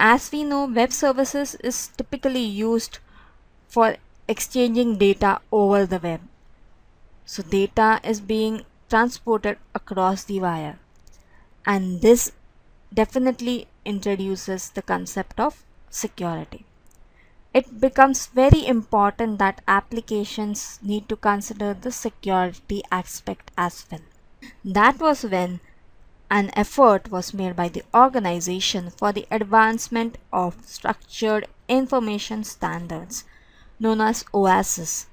as we know, web services is typically used for exchanging data over the web. So data is being transported across the wire, and this definitely introduces the concept of security. It becomes very important that applications need to consider the security aspect as well. That was when an effort was made by the Organization for the Advancement of Structured Information Standards, known as OASIS,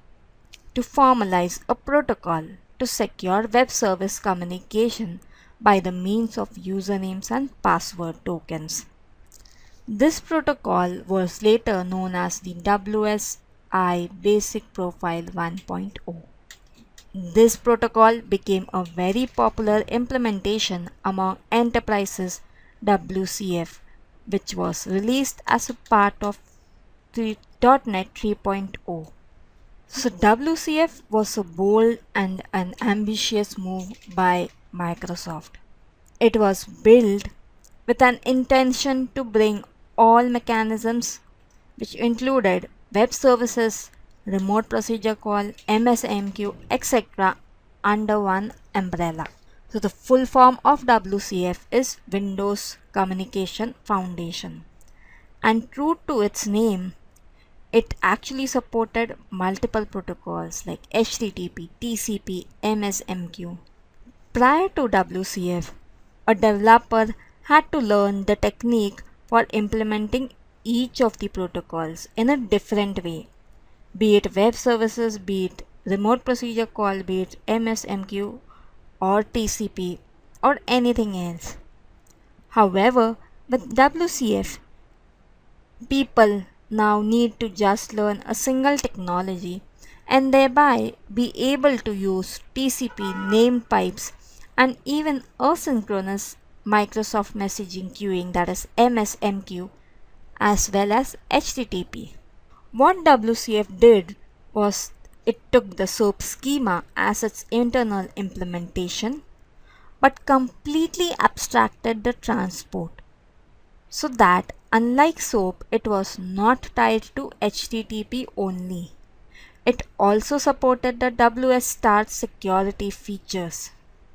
to formalize a protocol to secure web service communication by the means of usernames and password tokens. This protocol was later known as the WSI Basic Profile 1.0. This protocol became a very popular implementation among enterprises WCF, which was released as a part of the .NET 3.0. So WCF was a bold and an ambitious move by Microsoft. It was built with an intention to bring all mechanisms, which included web services, remote procedure call, MSMQ, etc., under one umbrella. So the full form of WCF is Windows Communication Foundation. And true to its name, it actually supported multiple protocols like HTTP, TCP, MSMQ. Prior to WCF, a developer had to learn the technique for implementing each of the protocols in a different way, be it web services, be it remote procedure call, be it MSMQ or TCP or anything else. However, with WCF, people now need to just learn a single technology and thereby be able to use TCP named pipes and even asynchronous Microsoft messaging queuing, that is MSMQ, as well as HTTP. What WCF did was it took the SOAP schema as its internal implementation but completely abstracted the transport, so that unlike SOAP, it was not tied to HTTP only. It also supported the WS Start security features.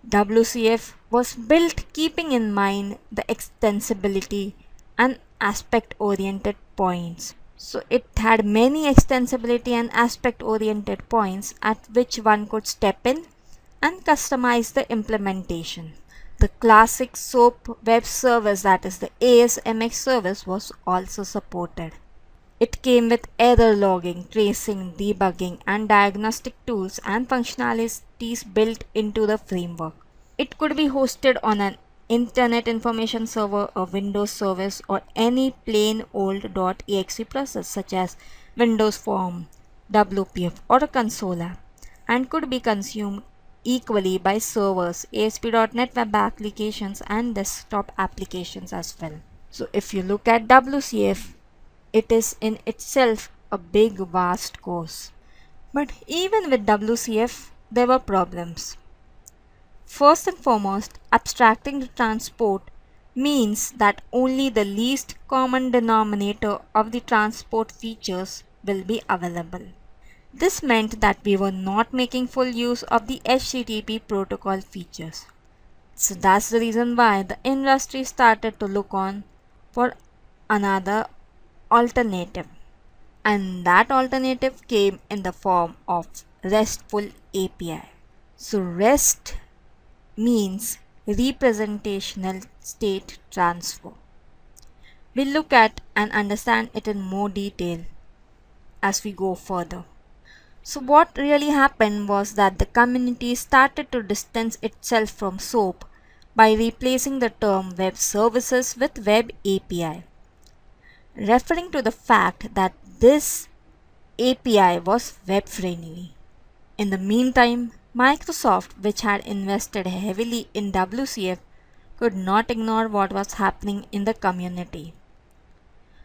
WCF was built keeping in mind the extensibility and aspect-oriented points. So it had many extensibility and aspect-oriented points at which one could step in and customize the implementation. The classic SOAP web service, that is the ASMX service, was also supported. It came with error logging, tracing, debugging, and diagnostic tools and functionalities built into the framework. It could be hosted on an Internet Information Server, a Windows service, or any plain old .exe process such as Windows Form, WPF, or a console app, and could be consumed equally by servers, ASP.NET Web applications, and desktop applications as well. So if you look at WCF, it is in itself a big vast course. But even with WCF, there were problems. First and foremost, abstracting the transport means that only the least common denominator of the transport features will be available. This meant that we were not making full use of the HTTP protocol features. So that's the reason why the industry started to look on for another alternative. And that alternative came in the form of RESTful API. So REST means representational state transfer. We'll look at and understand it in more detail as we go further. So what really happened was that the community started to distance itself from SOAP by replacing the term web services with web API, referring to the fact that this API was web friendly. In the meantime, Microsoft, which had invested heavily in WCF, could not ignore what was happening in the community.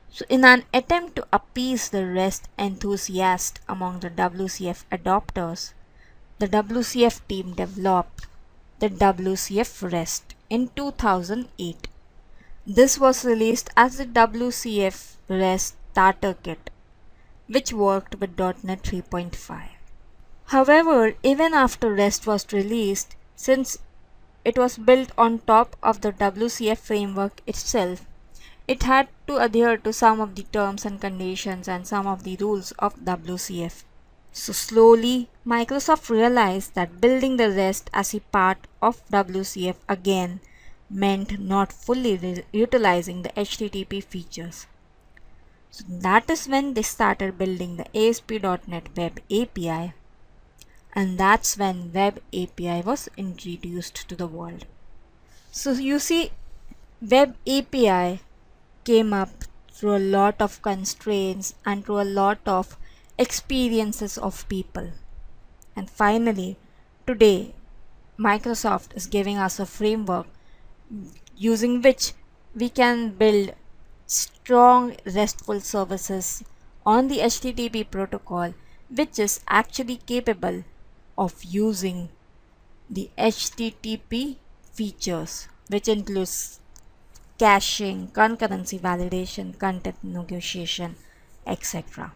So in an attempt to appease the REST enthusiasts among the WCF adopters, the WCF team developed the WCF REST in 2008. This was released as the WCF REST Starter Kit, which worked with .NET 3.5. However, even after REST was released, since it was built on top of the WCF framework itself, it had to adhere to some of the terms and conditions and some of the rules of WCF. So slowly, Microsoft realized that building the REST as a part of WCF again meant not fully utilizing the HTTP features. So that is when they started building the ASP.NET Web API, and that's when Web API was introduced to the world. So you see, Web API came up through a lot of constraints and through a lot of experiences of people. And finally, today, Microsoft is giving us a framework using which we can build strong RESTful services on the HTTP protocol, which is actually capable of using the HTTP features, which includes caching, concurrency validation, content negotiation, etc.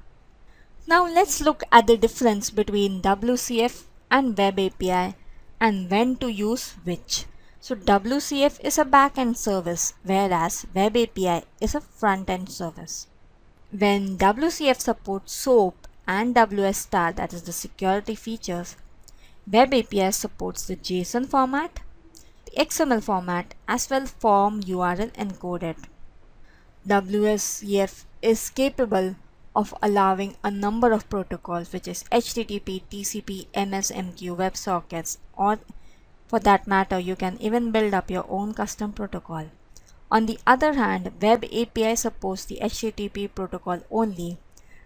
Now let's look at the difference between WCF and Web API and when to use which. So WCF is a back-end service, whereas Web API is a front-end service. When WCF supports SOAP and WS star, that is the security features, Web API supports the JSON format, the XML format, as well form URL encoded. WCF is capable of allowing a number of protocols, which is HTTP, TCP, MSMQ, WebSockets, or for that matter, you can even build up your own custom protocol. On the other hand, Web API supports the HTTP protocol only,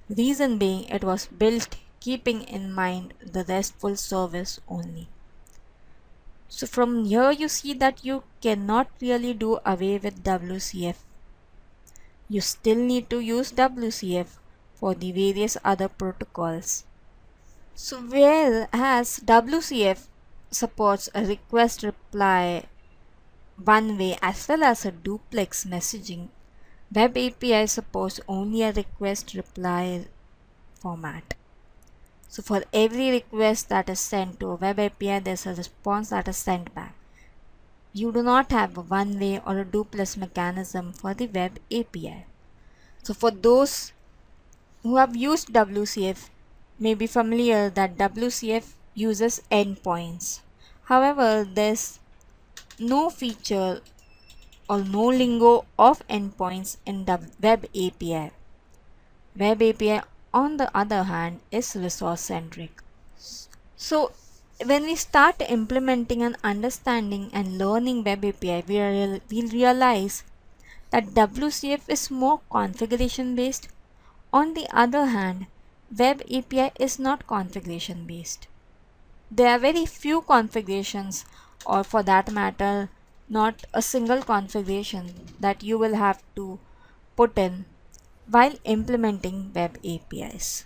reason being it was built keeping in mind the RESTful service only. So from here you see that you cannot really do away with WCF. You still need to use WCF for the various other protocols. So whereas WCF supports a request reply one way as well as a duplex messaging, Web API supports only a request reply format. So for every request that is sent to a Web API, there's a response that is sent back. You do not have a one way or a duplex mechanism for the Web API. So for those who have used WCF may be familiar that WCF uses endpoints. However, there's no feature or no lingo of endpoints in the Web API. Web API, on the other hand, is resource centric. So when we start implementing and understanding and learning Web API, we'll realize that WCF is more configuration based. On the other hand, Web API is not configuration based. There are very few configurations, or for that matter, not a single configuration that you will have to put in while implementing Web APIs.